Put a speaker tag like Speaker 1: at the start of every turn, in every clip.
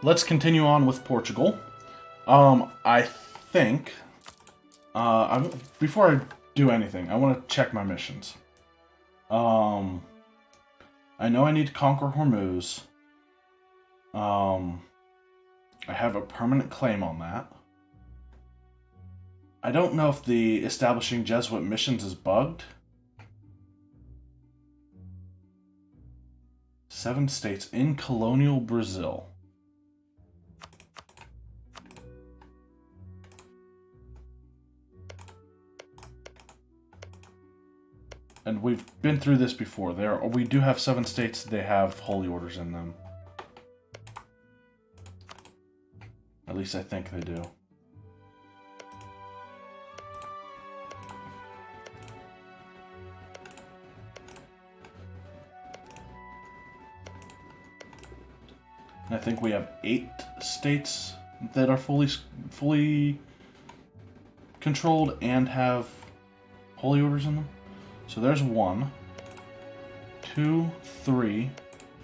Speaker 1: let's continue on with Portugal. I think before I do anything, I want to check my missions. Um, I know I need to conquer Hormuz. Um, I have a permanent claim on that. I don't know if the establishing Jesuit missions is bugged. 7 states in colonial Brazil. And we've been through this before. We do have 7 states. They have holy orders in them. At least I think they do. I think we have 8 states that are fully controlled and have holy orders in them. So there's 1, 2, 3,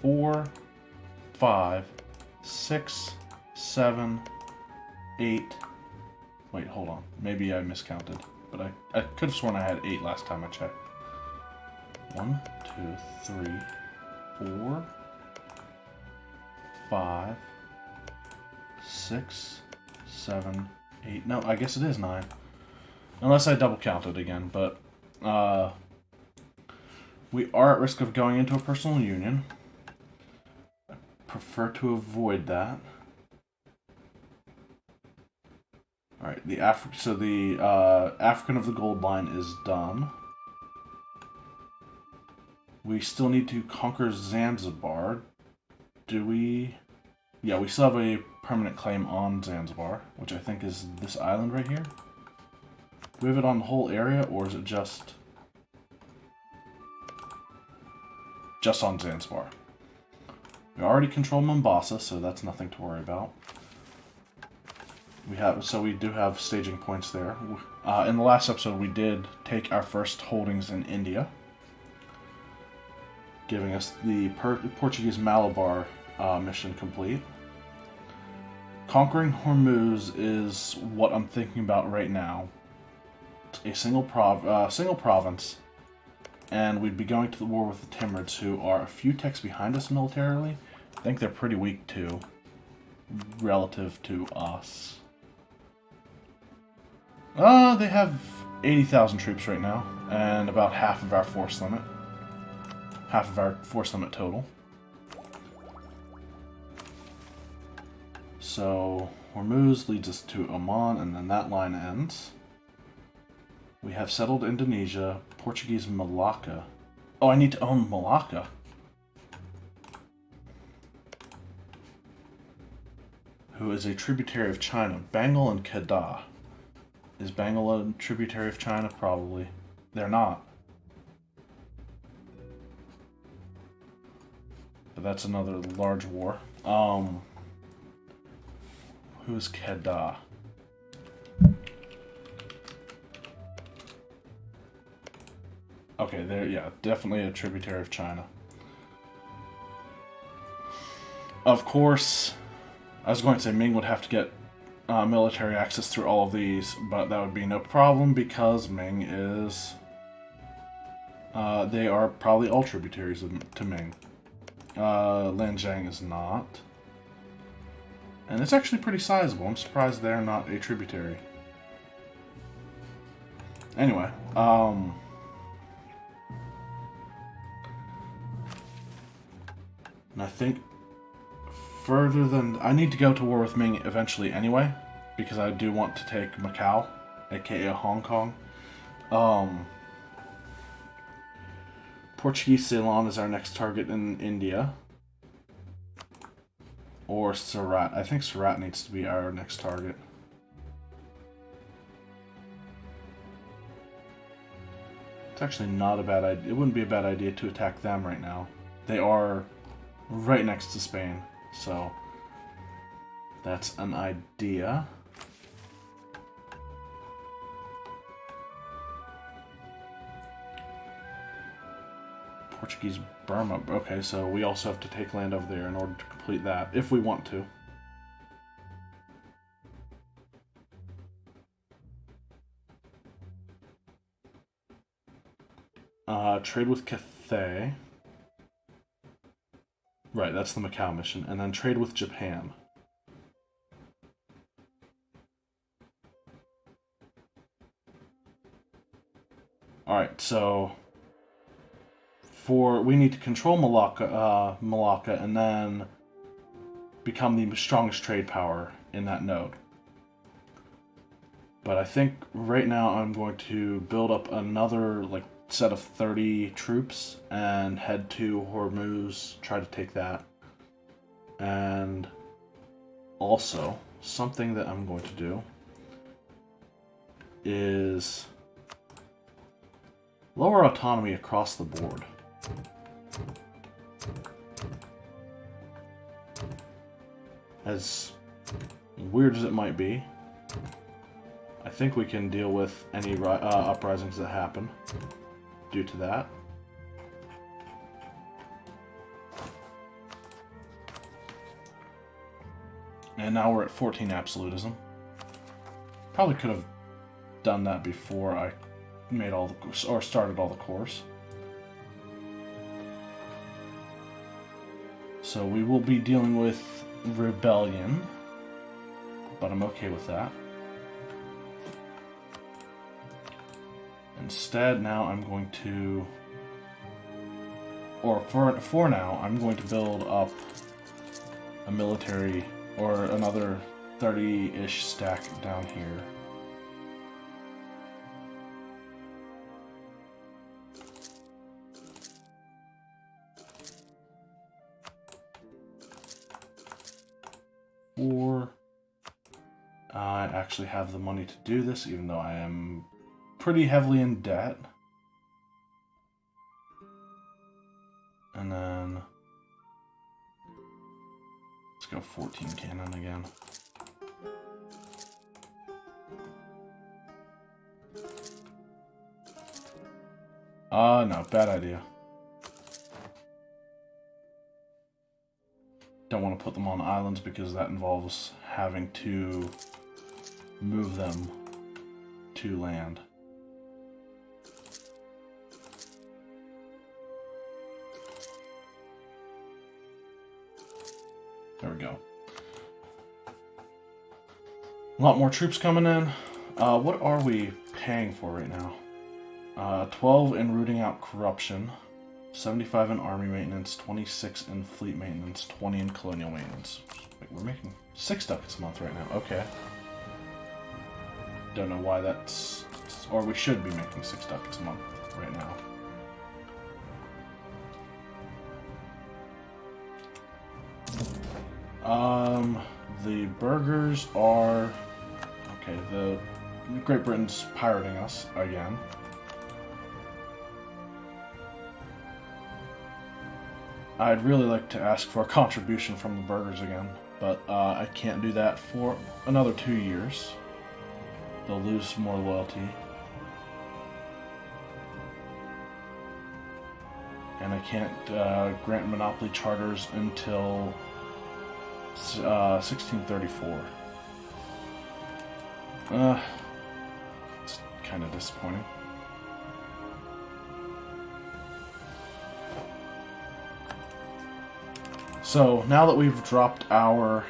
Speaker 1: 4, 5, 6, 7, 8. Wait, hold on. Maybe I miscounted. But I could have sworn I had 8 last time I checked. 1, 2, 3, 4, 5, 6, 7, 8. No, I guess it is 9. Unless I double counted again, but we are at risk of going into a personal union. I prefer to avoid that. Alright, the African of the Gold Line is done. We still need to conquer Zanzibar. Do we? Yeah, we still have a permanent claim on Zanzibar, which I think is this island right here. Do we have it on the whole area, or is it just on Zanzibar? We already control Mombasa, so that's nothing to worry about. We do have staging points there. In the last episode, we did take our first holdings in India, giving us the Portuguese Malabar mission complete. Conquering Hormuz is what I'm thinking about right now. A single province, and we'd be going to the war with the Timurids, who are a few techs behind us militarily. I think they're pretty weak too, relative to us. They have 80,000 troops right now, and about half of our force limit. Half of our force limit total. So, Hormuz leads us to Oman, and then that line ends. We have settled Indonesia, Portuguese Malacca. Oh, I need to own Malacca. Who is a tributary of China. Bengal and Kedah. Is Bengal a tributary of China? Probably. They're not. But that's another large war. Who's Kedah? Okay, yeah, definitely a tributary of China. Of course, I was going to say Ming would have to get military access through all of these, but that would be no problem because Ming is... they are probably all tributaries to Ming. Lanjiang is not. And it's actually pretty sizable. I'm surprised they're not a tributary. Anyway, and I think further than... I need to go to war with Ming eventually anyway, because I do want to take Macau, aka Hong Kong. Portuguese Ceylon is our next target in India. Or Surat. I think Surat needs to be our next target. It's actually not a bad idea. It wouldn't be a bad idea to attack them right now. They are right next to Spain, so that's an idea. Portuguese Burma. Okay, so we also have to take land over there in order to complete that, if we want to. Trade with Cathay. Right, that's the Macau mission. And then trade with Japan. Alright, so we need to control Malacca and then become the strongest trade power in that node. But I think right now I'm going to build up another set of 30 troops and head to Hormuz, try to take that. And also, something that I'm going to do is lower autonomy across the board. As weird as it might be, I think we can deal with any uprisings that happen due to that. And now we're at 14 absolutism. Probably could have done that before I made started all the cores. So we will be dealing with rebellion, but I'm okay with that. Instead, now I'm going to, or for now, I'm going to build up a military, or another 30-ish stack down here. I actually have the money to do this, even though I am pretty heavily in debt. And then let's go 14 cannon again. No, bad idea. Don't want to put them on islands because that involves having to move them to land. There we go. A lot more troops coming in. What are we paying for right now? 12 in rooting out corruption, 75 in army maintenance, 26 in fleet maintenance, 20 in colonial maintenance. Wait, we're making 6 ducats a month right now. Okay. Don't know why that's... Or we should be making 6 ducats a month right now. The burghers are... Okay, the Great Britain's pirating us again. I'd really like to ask for a contribution from the burghers again, but I can't do that for another 2 years. They'll lose more loyalty. And I can't grant monopoly charters until 1634. It's kind of disappointing. So now that we've dropped our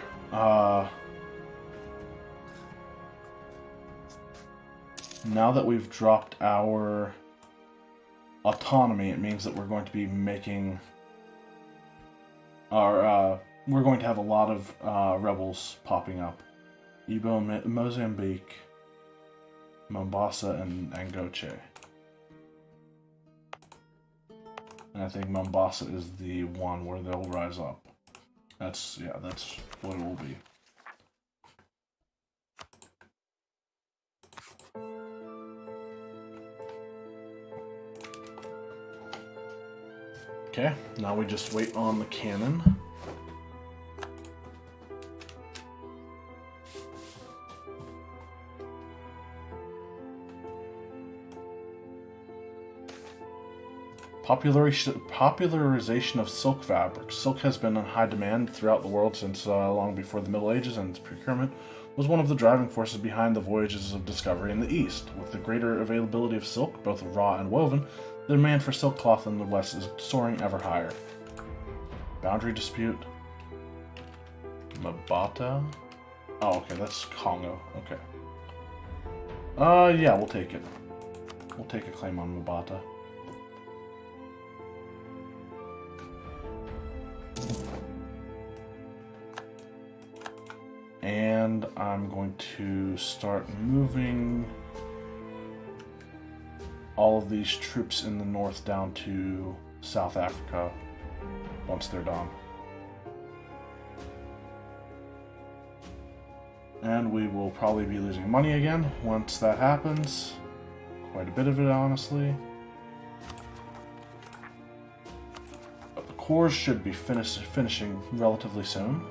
Speaker 1: autonomy, it means that we're going to be making our we're going to have a lot of rebels popping up. Ibo, Mozambique, Mombasa, and Angoche. And I think Mombasa is the one where they'll rise up. That's what it will be. Okay, now we just wait on the cannon. Popularization of silk fabric. Silk has been in high demand throughout the world since long before the Middle Ages, and its procurement was one of the driving forces behind the voyages of discovery in the East. With the greater availability of silk, both raw and woven, The demand for silk cloth in the West is soaring ever higher. Boundary dispute. Mabata? Oh, okay, that's Congo. Okay. Yeah, we'll take it. We'll take a claim on Mabata. And I'm going to start moving all of these troops in the north down to South Africa once they're done. And we will probably be losing money again once that happens. Quite a bit of it, honestly. But the cores should be finishing relatively soon.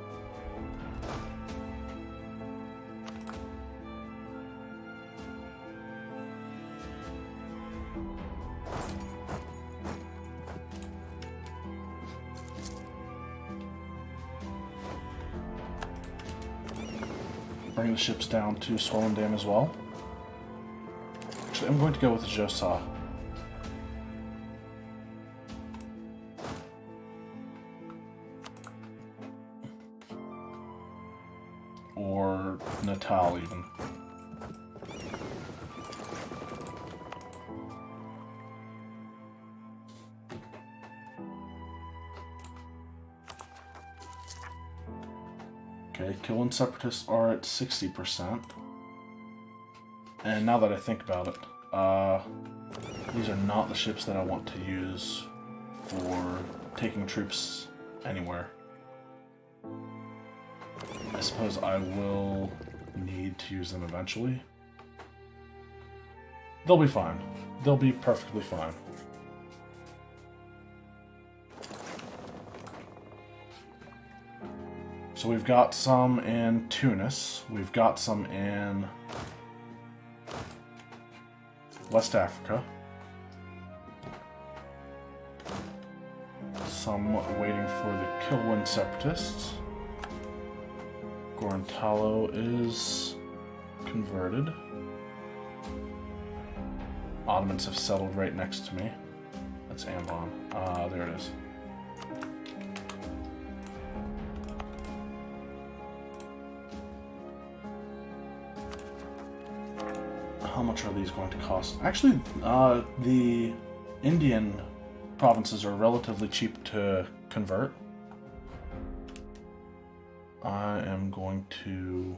Speaker 1: Bring the ships down to Swollen Dam as well. Actually, I'm going to go with the Josa. Or Natal, even. Okay, Killing Separatists are at 60%. And now that I think about it, these are not the ships that I want to use for taking troops anywhere. I suppose I will need to use them eventually. They'll be fine. They'll be perfectly fine. So we've got some in Tunis. We've got some in West Africa. Some waiting for the Kilwin Separatists. Gorontalo is converted. Ottomans have settled right next to me. That's Ambon. There it is. How much are these going to cost? Actually, the Indian provinces are relatively cheap to convert. I am going to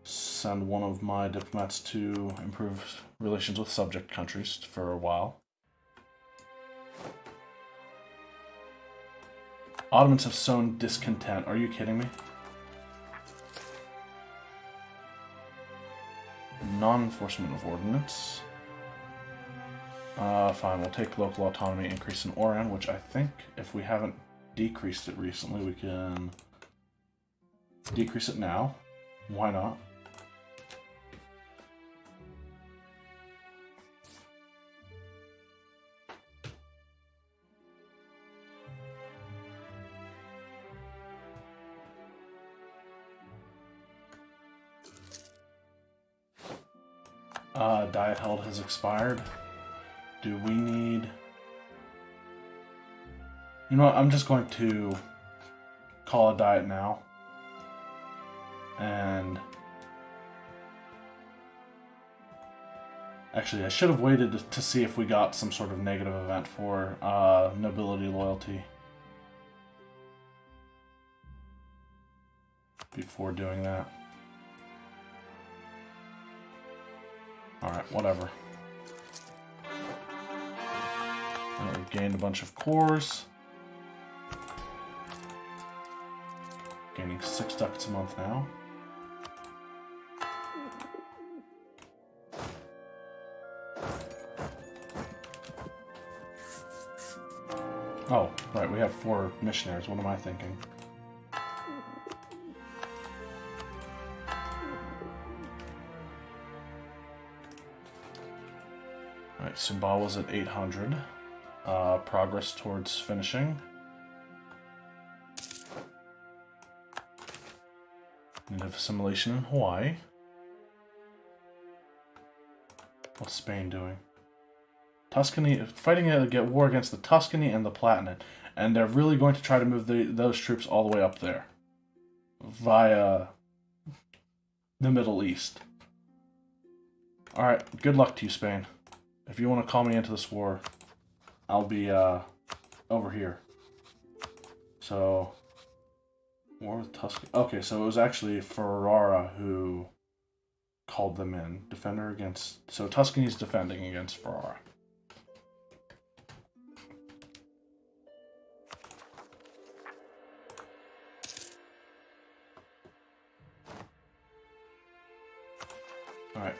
Speaker 1: send one of my diplomats to improve relations with subject countries for a while. Ottomans have sown discontent. Are you kidding me? Non-enforcement of ordinance. Fine, we'll take local autonomy increase in Oran, which I think, if we haven't decreased it recently, we can decrease it now. Why not? Diet held has expired. Do we need... You know what, I'm just going to call a diet now. And... Actually, I should have waited to see if we got some sort of negative event for nobility loyalty before doing that. Alright, whatever. We've gained a bunch of cores. Gaining 6 ducats a month now. Oh, right, we have 4 missionaries. What am I thinking? Alright, Sumbawa's at 800. Progress towards finishing. Native assimilation in Hawaii. What's Spain doing? Tuscany fighting a war against the Tuscany and the Palatinate, and they're really going to try to move those troops all the way up there via the Middle East. All right, good luck to you, Spain. If you want to call me into this war, I'll be over here. So, war with Tuscany. Okay, so it was actually Ferrara who called them in. Defender against... So Tuscany's defending against Ferrara. Alright,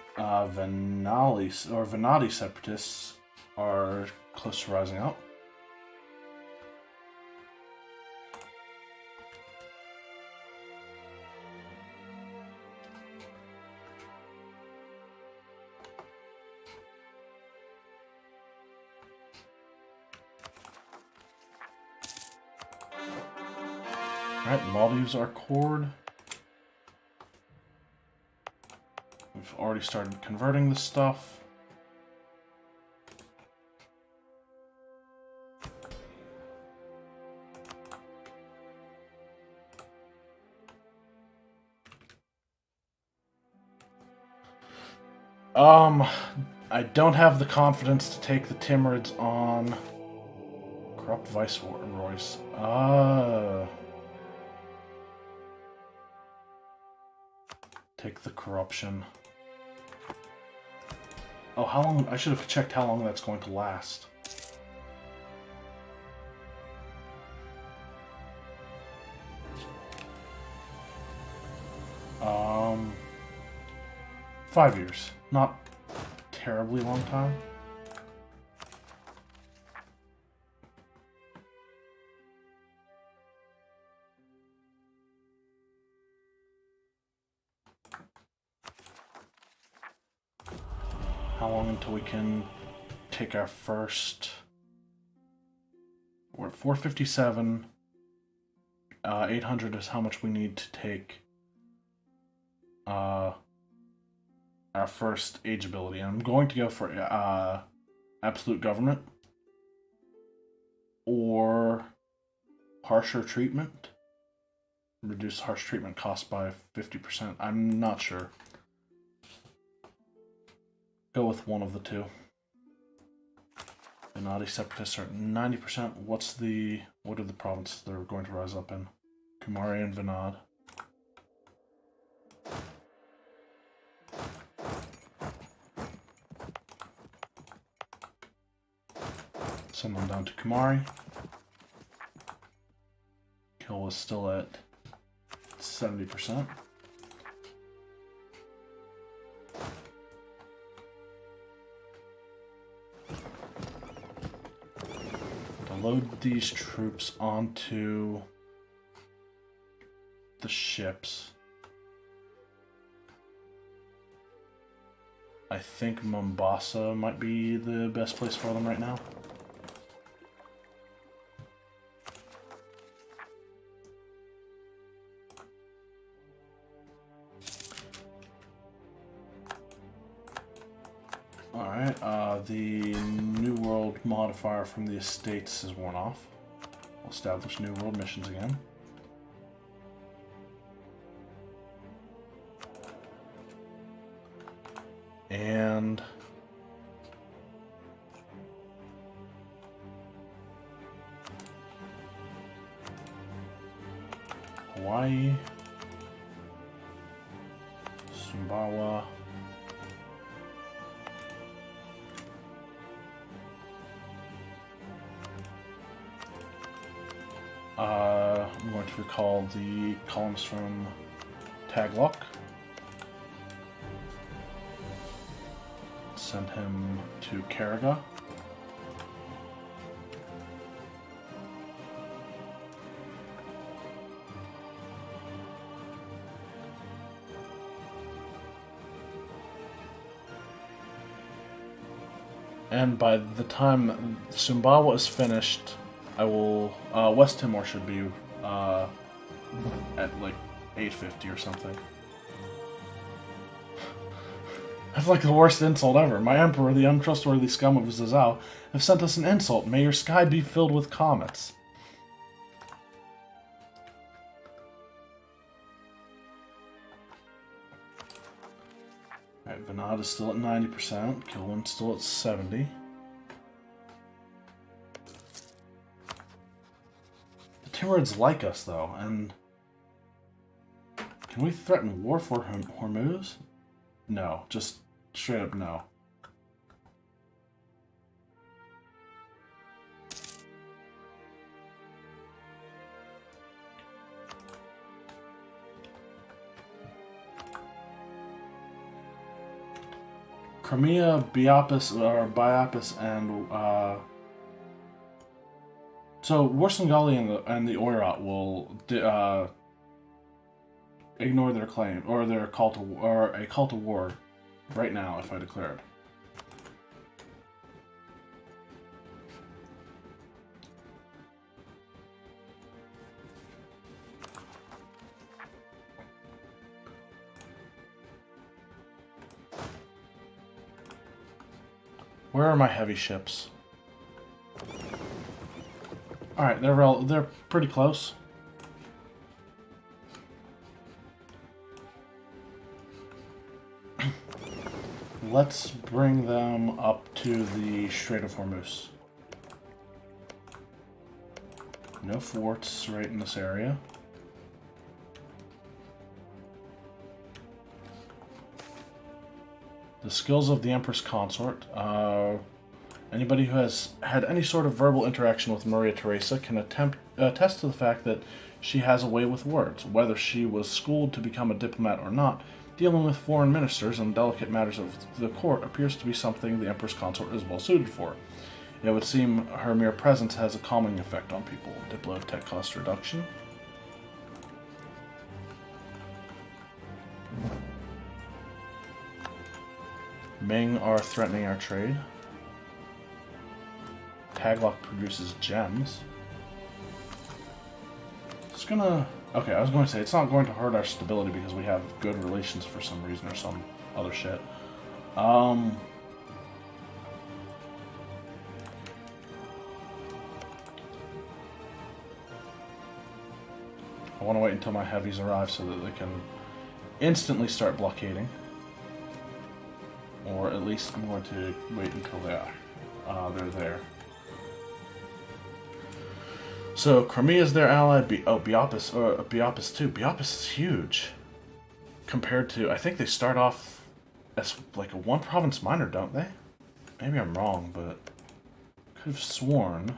Speaker 1: Venati separatists are close to rising up. Alright, Maldives are cored. We've already started converting this stuff. I don't have the confidence to take the Timurids on corrupt viceroys. Take the corruption. Oh, how long? I should have checked how long that's going to last. Um, 5 years. Not terribly long time. How long until we can take our first... We're at 457. 800 is how much we need to take our first age ability. And I'm going to go for absolute government or harsher treatment. Reduce harsh treatment cost by 50%. I'm not sure. Go with one of the two. Venati separatists are at 90%. What are the provinces they're going to rise up in? Kumari and Venad. Send them down to Kumari. Kill was still at 70%. Load these troops onto the ships. I think Mombasa might be the best place for them right now. Alright, the New World modifier from the estates is worn off. We'll establish New World missions again. And... Hawaii. Sumbawa. I'm going to recall the columns from Taglock. Send him to Karaga. And by the time Sumbawa is finished, I will, West Timor should be, at like 850 or something. That's like the worst insult ever. My emperor, the untrustworthy scum of Zazao, have sent us an insult. May your sky be filled with comets. Alright, Venad is still at 90%. Kilwin's still at 70. The Timurids like us, though, and... Can we threaten war for Hormuz? No, just straight up no. Crimea, Biapis, and so Warsangali and the Oirat will ignore their claim or their call to a call to war right now if I declared. Where are my heavy ships? All right, they're pretty close. Let's bring them up to the Strait of Hormuz. No forts right in this area. The skills of the Empress Consort. Anybody who has had any sort of verbal interaction with Maria Theresa can attest to the fact that she has a way with words. Whether she was schooled to become a diplomat or not, dealing with foreign ministers and delicate matters of the court appears to be something the Empress Consort is well suited for. It would seem her mere presence has a calming effect on people. Diplo tech cost reduction. Ming are threatening our trade. Taglock produces gems. It's gonna... Okay, I was going to say, it's not going to hurt our stability because we have good relations for some reason or some other shit. I want to wait until my heavies arrive so that they can instantly start blockading. Or at least I'm going to wait until they're there. So Crimea is their ally. Biapis too. Biapis is huge compared to. I think they start off as like a one province minor, don't they? Maybe I'm wrong, but could have sworn.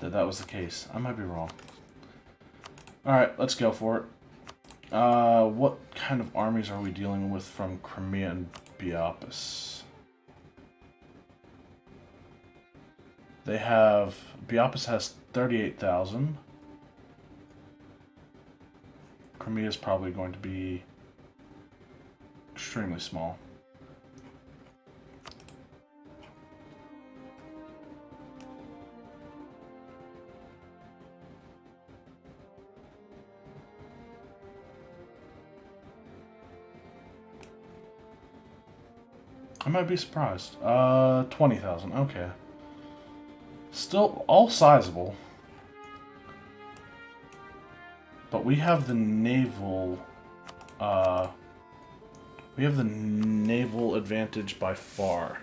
Speaker 1: That was the case. I might be wrong. Alright, let's go for it. What kind of armies are we dealing with from Crimea and Biapis? They have... Biapis has 38,000. Crimea is probably going to be extremely small. I might be surprised. 20,000. Okay. Still all sizable. But we have the naval... we have the naval advantage by far.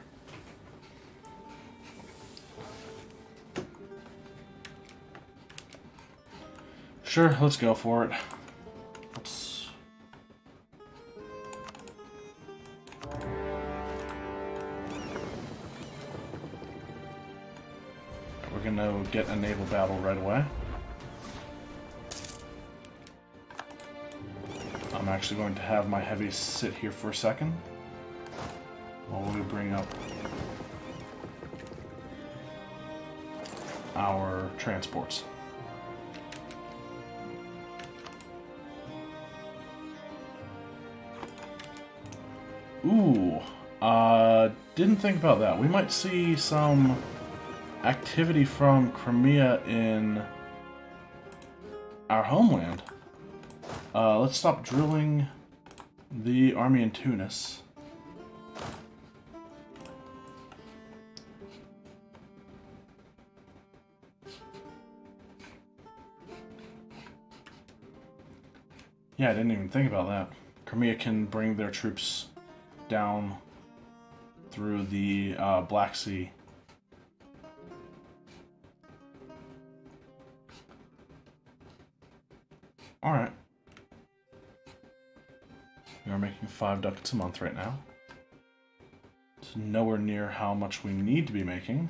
Speaker 1: Sure, let's go for it. We're gonna get a naval battle right away. I'm actually going to have my heavies sit here for a second while we bring up our transports. Ooh, didn't think about that. We might see some activity from Crimea in our homeland. Let's stop drilling the army in Tunis. Yeah, I didn't even think about that. Crimea can bring their troops down through the Black Sea. Alright. We are making 5 ducats a month right now. It's nowhere near how much we need to be making.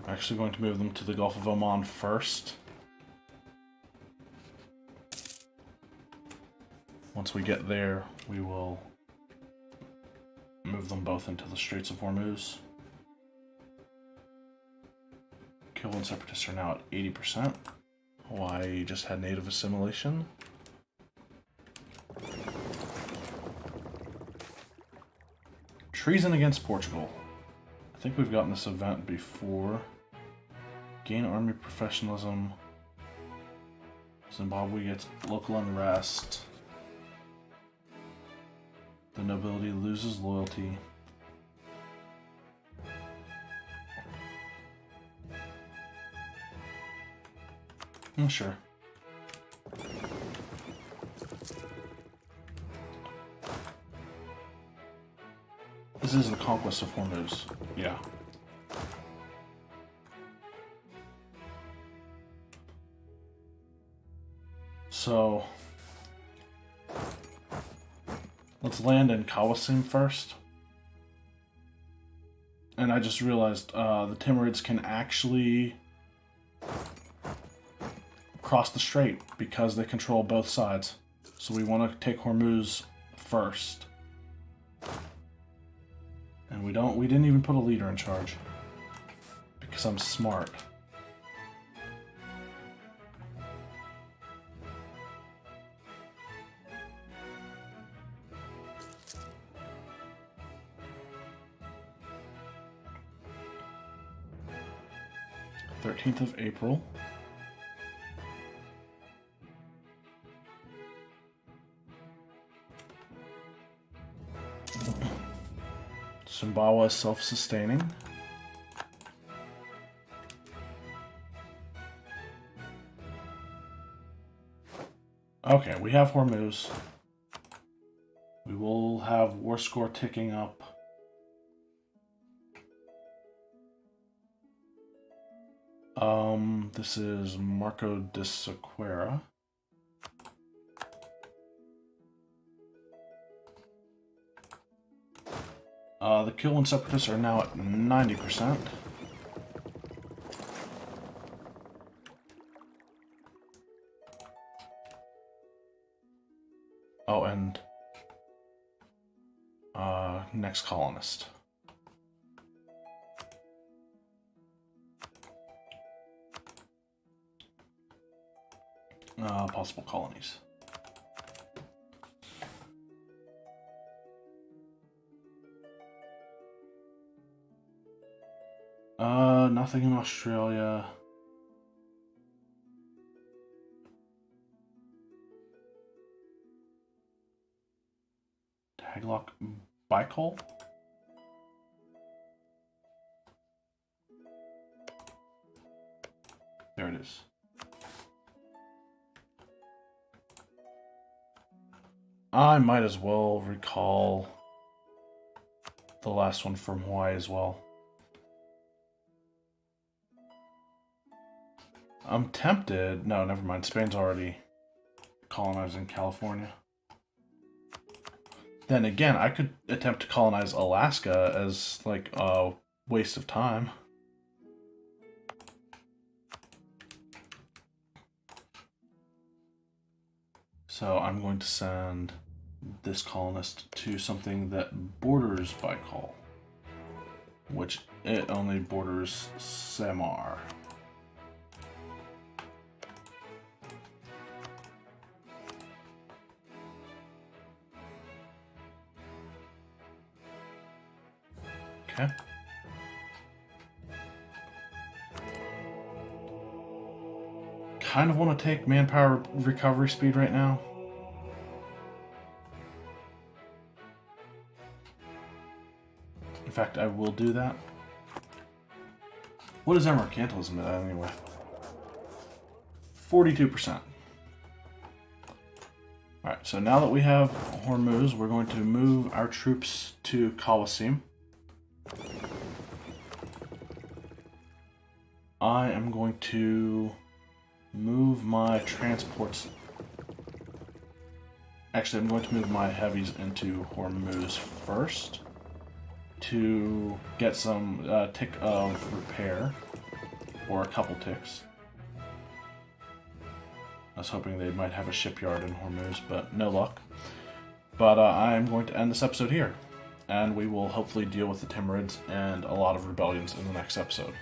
Speaker 1: I'm actually going to move them to the Gulf of Oman first. Once we get there, we will move them both into the Straits of Hormuz. Kill and separatists are now at 80%. Hawaii just had native assimilation. Treason against Portugal. I think we've gotten this event before. Gain army professionalism. Zimbabwe gets local unrest. The nobility loses loyalty. Sure. This is the conquest of Hormuz. Yeah. So let's land in Kawasim first. And I just realized the Timurids can actually cross the strait because they control both sides. So we want to take Hormuz first. And we didn't even put a leader in charge. Because I'm smart. April 13th. Sumbawa is self-sustaining. Okay, we have Hormuz. We will have war score ticking up. This is Marco de Sequeira. The kill and separatists are now at 90%. Oh, and next colonist. Possible colonies. Nothing in Australia. Taglock Bicol? There it is. I might as well recall the last one from Hawaii as well. I'm tempted. No, never mind. Spain's already colonizing California. Then again, I could attempt to colonize Alaska as like a waste of time. So I'm going to send this colonist to something that borders Baikal, which it only borders Samar. Okay. Kind of want to take manpower recovery speed right now. In fact, I will do that. What is our mercantilism at anyway? 42%. Alright, so now that we have Hormuz, we're going to move our troops to Colosseum. I am going to move my transports. Actually, I'm going to move my heavies into Hormuz first to get some tick of repair, or a couple ticks. I was hoping they might have a shipyard in Hormuz, but no luck. But I'm going to end this episode here, and we will hopefully deal with the Timurids and a lot of rebellions in the next episode.